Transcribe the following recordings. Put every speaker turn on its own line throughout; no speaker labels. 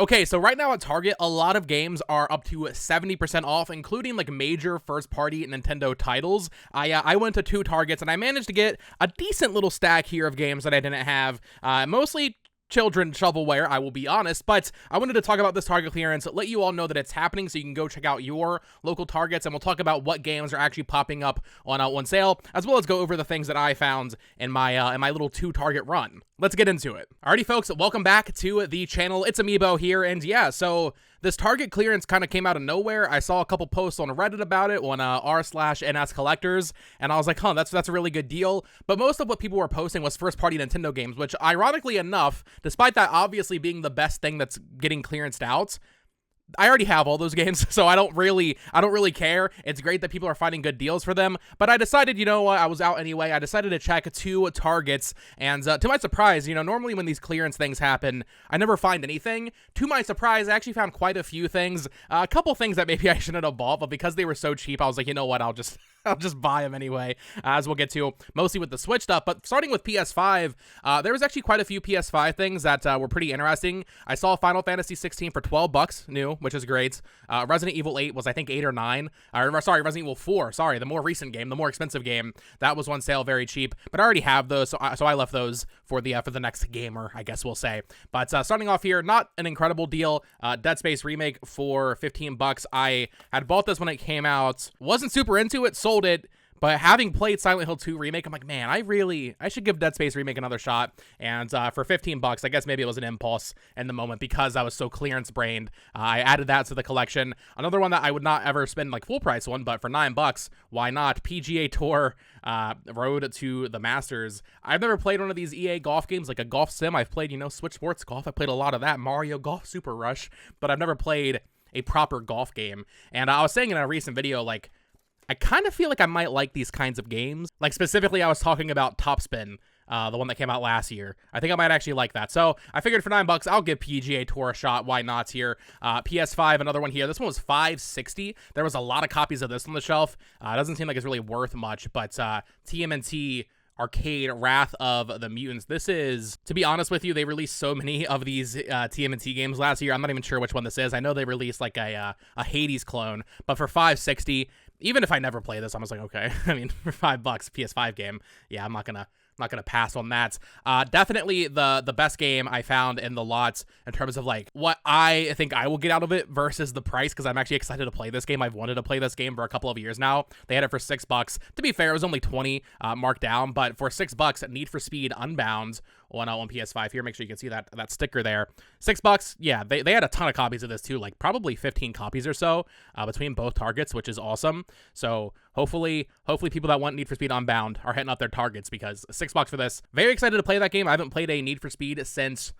Okay, so right now at Target, a lot of games are up to 70% off, including like major first-party Nintendo titles. I went to 2 Targets and I managed to get a decent little stack here of games that I didn't have, mostly children shovelware, I will be honest, but I wanted to talk about this Target clearance, let you all know that it's happening so you can go check out your local Targets, and we'll talk about what games are actually popping up on sale, as well as go over the things that I found in my little 2 Target run. Let's get into it. Alrighty, folks, welcome back to the channel. It's-A-Mii here, and yeah, so this Target clearance kind of came out of nowhere. I saw a couple posts on Reddit about it on r/NS Collectors, and I was like, huh, that's a really good deal. But most of what people were posting was first-party Nintendo games, which, ironically enough, despite that obviously being the best thing that's getting clearanced out, I already have all those games, so I don't really care. It's great that people are finding good deals for them, but I decided, you know what, I was out anyway. I decided to check 2 Targets, and to my surprise, you know, normally when these clearance things happen, I never find anything. To my surprise, I actually found quite a few things, a couple things that maybe I shouldn't have bought, but because they were so cheap, I was like, you know what, I'll just buy them anyway, as we'll get to, mostly with the Switch stuff. But starting with PS5, there was actually quite a few PS5 things that were pretty interesting. I saw Final Fantasy 16 for $12 new, which is great. Resident Evil 8 was, I think, 8 or 9. Sorry, Resident Evil 4, sorry, the more recent game, the more expensive game. That was on sale very cheap, but I already have those, so I left those for the next gamer, I guess we'll say. But starting off here, not an incredible deal. Dead Space Remake for $15. I had bought this when it came out, wasn't super into it, sold it, but having played Silent Hill 2 Remake, I'm like, man, I should give Dead Space Remake another shot. And for $15, I guess maybe it was an impulse in the moment because I was so clearance brained. I added that to the collection. Another one that I would not ever spend like full price on, but for $9, why not? PGA Tour Road to the Masters. I've never played one of these EA golf games, like a golf sim. I've played, you know, Switch Sports Golf. I played a lot of that, Mario Golf Super Rush, but I've never played a proper golf game. And I was saying in a recent video, like, I kind of feel like I might like these kinds of games. Like, specifically, I was talking about Topspin, the one that came out last year. I think I might actually like that. So I figured for $9, I'll give PGA Tour a shot. Why not here? PS5, another one here. This one was $5.60. There was a lot of copies of this on the shelf. It doesn't seem like it's really worth much, but TMNT Arcade Wrath of the Mutants. This is, to be honest with you, they released so many of these TMNT games last year. I'm not even sure which one this is. I know they released like a Hades clone, but for $5.60, even if I never play this, I was like, okay. I mean, for $5, PS5 game, yeah, I'm not gonna pass on that. Definitely the best game I found in the lots in terms of like what I think I will get out of it versus the price, because I'm actually excited to play this game. I've wanted to play this game for a couple of years now. They had it for $6. To be fair, it was only 20 marked down, but for $6, Need for Speed Unbound on PS5 here. Make sure you can see that sticker there. $6. Yeah, they had a ton of copies of this too, like probably 15 copies or so between both Targets, which is awesome. So hopefully people that want Need for Speed Unbound are hitting up their Targets, because $6 for this. Very excited to play that game. I haven't played a Need for Speed since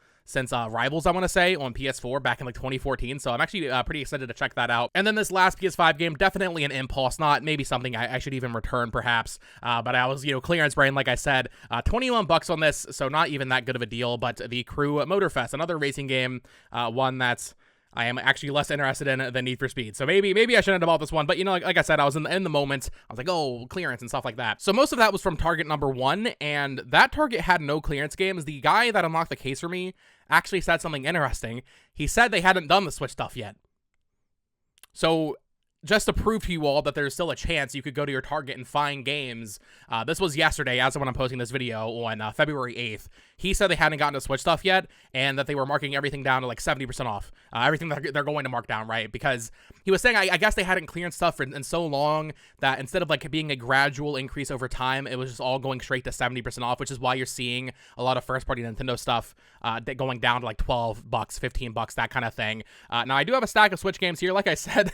Rivals, I want to say, on PS4 back in like 2014. So I'm actually pretty excited to check that out. And then this last PS5 game, definitely an impulse, not maybe something I should even return perhaps. But I was, you know, clearance brain, like I said, $21 on this. So not even that good of a deal. But the Crew Motorfest, another racing game, one that's I am actually less interested in than Need for Speed. So maybe I shouldn't have bought this one. But, you know, like I said, I was in the moment. I was like, oh, clearance and stuff like that. So most of that was from Target number 1. And that Target had no clearance games. The guy that unlocked the case for me actually said something interesting. He said they hadn't done the Switch stuff yet. So just to prove to you all that there's still a chance you could go to your Target and find games. This was yesterday, as of when I'm posting this video, on February 8th. He said they hadn't gotten to Switch stuff yet, and that they were marking everything down to like 70% off. Everything that they're going to mark down, right? Because he was saying, I guess they hadn't cleared stuff in so long that instead of like being a gradual increase over time, it was just all going straight to 70% off, which is why you're seeing a lot of first-party Nintendo stuff going down to like $12, $15, that kind of thing. Now, I do have a stack of Switch games here, like I said.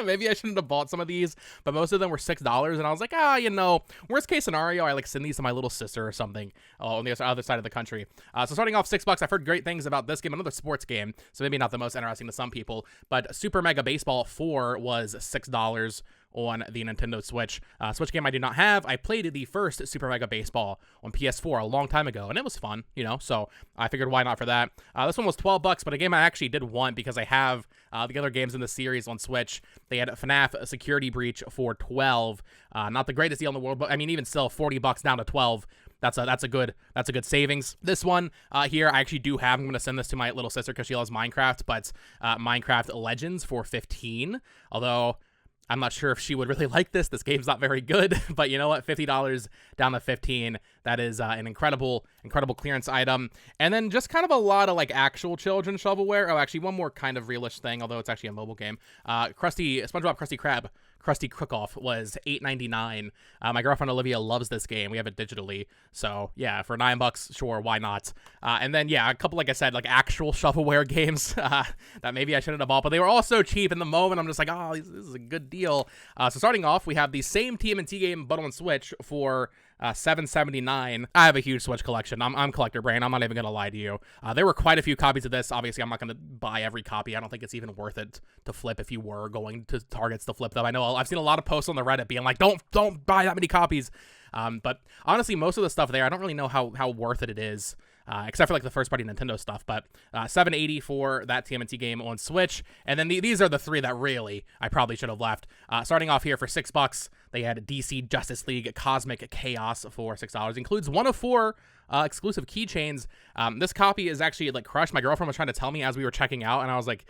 Maybe I shouldn't have bought some of these, but most of them were $6, and I was like, you know, worst case scenario, I like send these to my little sister or something on the other side of the country. So starting off $6, I've heard great things about this game, another sports game, so maybe not the most interesting to some people, but Super Mega Baseball 4 was $6 on the Nintendo Switch. Switch game I do not have. I played the first Super Mega Baseball on PS4 a long time ago, and it was fun, you know, so I figured why not for that. This one was $12, but a game I actually did want because I have the other games in the series on Switch. They had FNAF Security Breach for $12. Not the greatest deal in the world, but I mean, even still, $40 down to $12. that's a good savings. This one here I actually do have. I'm gonna send this to my little sister because she loves Minecraft, but Minecraft Legends for 15. Although I'm not sure if she would really like this. This game's not very good, but you know what? $50 down to 15. That is an incredible clearance item. And then just kind of a lot of like actual children's shovelware. Oh, actually one more kind of realish thing, although it's actually a mobile game. SpongeBob Krusty Krab. Krusty Cook-Off was $8.99. My girlfriend Olivia loves this game. We have it digitally. So yeah, for $9, sure, why not? And then yeah, a couple, like I said, like actual shovelware games that maybe I shouldn't have bought, but they were all so cheap in the moment. I'm just like, oh, this is a good deal. So starting off, we have the same TMNT game, but on Switch for $7.79. I have a huge Switch collection. I'm collector brain. I'm not even gonna lie to you. There were quite a few copies of this. Obviously, I'm not gonna buy every copy. I don't think it's even worth it to flip if you were going to Targets to flip them. I know I've seen a lot of posts on the Reddit being like, don't buy that many copies. But honestly, most of the stuff there, I don't really know how worth it is. Except for like the first party Nintendo stuff, but $7.80 for that TMNT game on Switch. And then these are the three that really I probably should have left. Starting off here for $6, they had DC Justice League Cosmic Chaos for $6. Includes one of 4 exclusive keychains. This copy is actually like crushed. My girlfriend was trying to tell me as we were checking out, and I was like,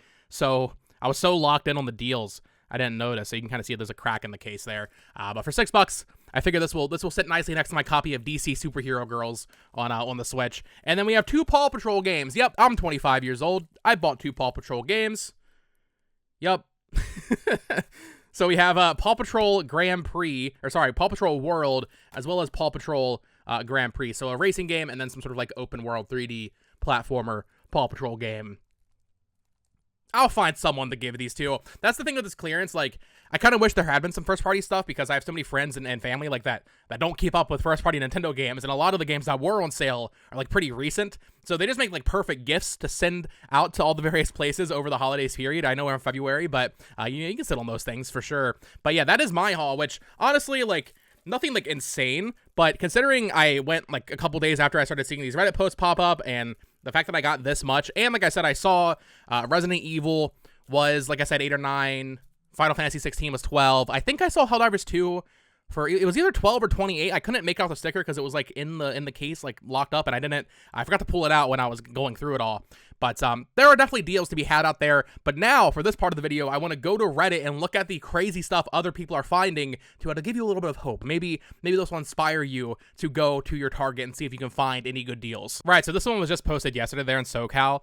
I was so locked in on the deals, I didn't notice. So you can kind of see there's a crack in the case there. But for $6, I figure this will sit nicely next to my copy of DC Superhero Girls on the Switch. And then we have 2 Paw Patrol games. Yep, I'm 25 years old. I bought 2 Paw Patrol games. Yep. So we have Paw Patrol Paw Patrol World, as well as Paw Patrol Grand Prix. So a racing game and then some sort of like open world 3D platformer Paw Patrol game. I'll find someone to give these to. That's the thing with this clearance. Like, I kind of wish there had been some first-party stuff because I have so many friends and family like that don't keep up with first-party Nintendo games, and a lot of the games that were on sale are like pretty recent. So they just make like perfect gifts to send out to all the various places over the holidays period. I know we're in February, but you can sit on those things for sure. But yeah, that is my haul, which honestly, like, nothing like insane, but considering I went like a couple days after I started seeing these Reddit posts pop up, and the fact that I got this much, and like I said, I saw Resident Evil was, like I said, 8 or 9. Final Fantasy 16 was 12. I think I saw Helldivers 2 it was either 12 or 28. I couldn't make out the sticker because it was like in the case, like locked up, and I forgot to pull it out when I was going through it all. But there are definitely deals to be had out there. But now, for this part of the video, I want to go to Reddit and look at the crazy stuff other people are finding to give you a little bit of hope. Maybe this will inspire you to go to your Target and see if you can find any good deals. Right, so this one was just posted yesterday there in SoCal.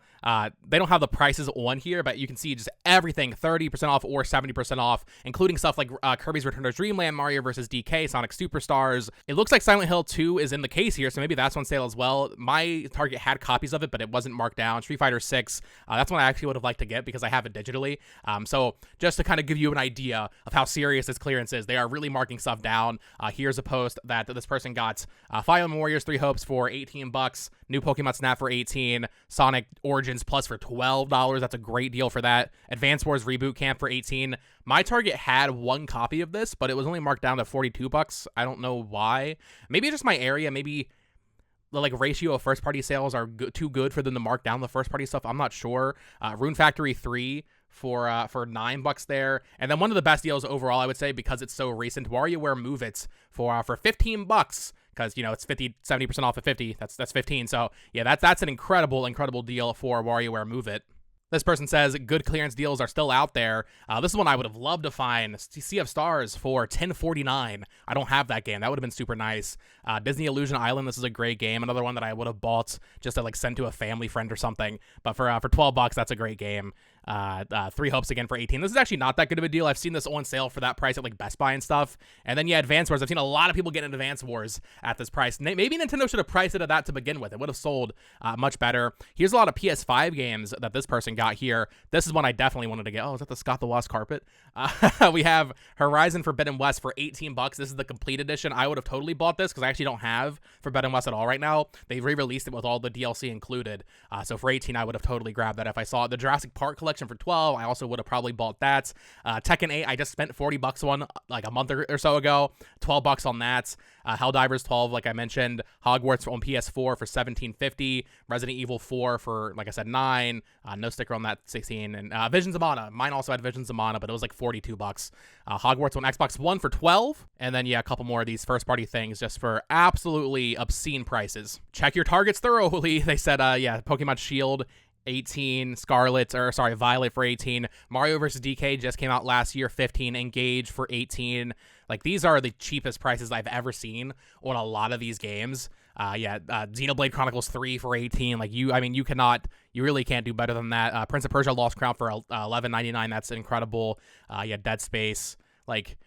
They don't have the prices on here, but you can see just everything 30% off or 70% off, including stuff like Kirby's Return to Dreamland, Mario vs. DK, Sonic Superstars. It looks like Silent Hill 2 is in the case here, so maybe that's on sale as well. My Target had copies of it, but it wasn't marked down. Street Fighter 6, that's one I actually would have liked to get because I have it digitally. So just to kind of give you an idea of how serious this clearance is, they are really marking stuff down. Here's a post that this person got. Fire Emblem Warriors 3 Hopes for $18, new Pokemon Snap for $18, Sonic Origins Plus for $12. That's a great deal for that. Advance Wars Reboot Camp for $18. My Target had one copy of this, but it was only marked down to $42. I don't know why. Maybe just my area. Maybe the like ratio of first party sales are too good for them to mark down the first party stuff. I'm not sure. Rune Factory 3 for $9 there, and then one of the best deals overall, I would say, because it's so recent, WarioWare Move It for $15, because you know it's 70% off of 50. That's 15. So yeah, that's an incredible deal for WarioWare Move It. This person says good clearance deals are still out there. This is one I would have loved to find. Sea of Stars for $10.49. I don't have that game. That would have been super nice. Disney Illusion Island. This is a great game. Another one that I would have bought just to like send to a family friend or something. But for $12, that's a great game. 3 Hopes again for $18. This is actually not that good of a deal. I've seen this on sale for that price at like Best Buy and stuff. And then yeah, Advance Wars. I've seen a lot of people getting Advance Wars at this price. Maybe Nintendo should have priced it at that to begin with. It would have sold much better. Here's a lot of PS5 games that this person got here. This is one I definitely wanted to get. Oh, is that the Scott the Lost Carpet? We have Horizon Forbidden West for $18. This is the complete edition. I would have totally bought this because I actually don't have Forbidden West at all right now. They re-released it with all the DLC included. So for $18, I would have totally grabbed that if I saw it. The Jurassic Park collection for $12. I also would have probably bought that. Tekken 8, I just spent $40 on like a month or so ago. $12 on that. Helldivers 12, like I mentioned. Hogwarts on PS4 for $17.50. Resident Evil 4 for, like I said, $9. No sticker sticker on that 16. And Visions of Mana. Mine also had Visions of Mana, but it was like $42. Hogwarts on Xbox One for $12. And then, yeah, a couple more of these first-party things just for absolutely obscene prices. Check your targets thoroughly. They said, yeah, Pokemon Shield, 18, Violet for 18, Mario vs. DK just came out last year, 15, Engage for 18. Like, these are the cheapest prices I've ever seen on a lot of these games. Xenoblade Chronicles 3 for 18. Like, you really can't do better than that. Prince of Persia Lost Crown for $11.99. That's incredible. Dead Space. Like,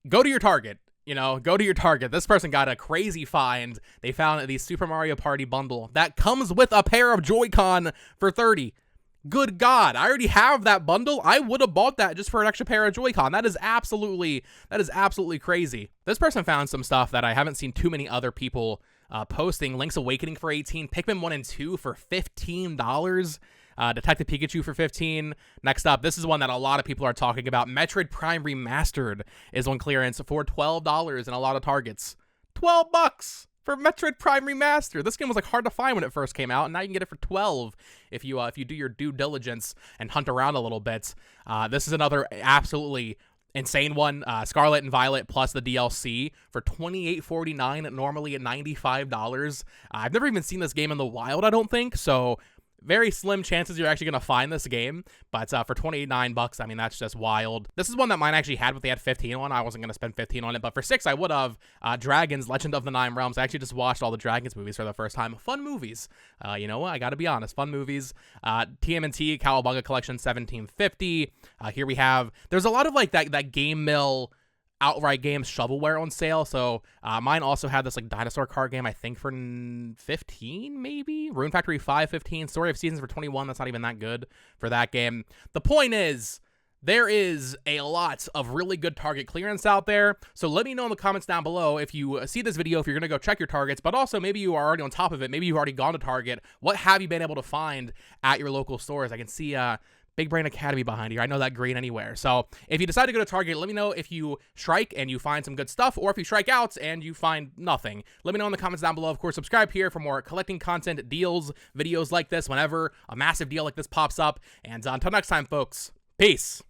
go to your Target. Go to your Target. This person got a crazy find. They found the Super Mario Party bundle that comes with a pair of Joy-Con for $30. Good God, I already have that bundle. I would have bought that just for an extra pair of Joy-Con. That is absolutely crazy. This person found some stuff that I haven't seen too many other people posting. Link's Awakening for 18, Pikmin 1 and 2 for $15. Detective Pikachu for 15. Next up, this is one that a lot of people are talking about. Metroid Prime Remastered is on clearance for $12 in a lot of Targets. $12 for Metroid Prime Remastered. This game was like hard to find when it first came out, and now you can get it for $12 if you do your due diligence and hunt around a little bit. This is another absolutely insane one. Scarlet and Violet plus the DLC for $28.49, normally at $95. I've never even seen this game in the wild, I don't think, so very slim chances you're actually going to find this game, but for $29, I mean, that's just wild. This is one that mine actually had, but they had 15 on. I wasn't going to spend 15 on it, but for 6, I would have. Dragons, Legend of the Nine Realms. I actually just watched all the Dragons movies for the first time. Fun movies. You know what? I got to be honest. Fun movies. TMNT, Cowabunga Collection, $17.50. Here we have, there's a lot of like that Game Mill outright games shovelware on sale. So mine also had this like dinosaur card game, I think for 15 maybe. Rune Factory 5, 15. Story of Seasons for 21. That's not even that good for that game. The point is, there is a lot of really good Target clearance out there. So let me know in the comments down below if you see this video, if you're going to go check your Targets, but also maybe you are already on top of it. Maybe you've already gone to Target. What have you been able to find at your local stores? I can see Big Brain Academy behind you. I know that green anywhere. So if you decide to go to Target, let me know if you strike and you find some good stuff, or if you strike out and you find nothing. Let me know in the comments down below. Of course, subscribe here for more collecting content, deals, videos like this whenever a massive deal like this pops up. And until next time, folks, peace.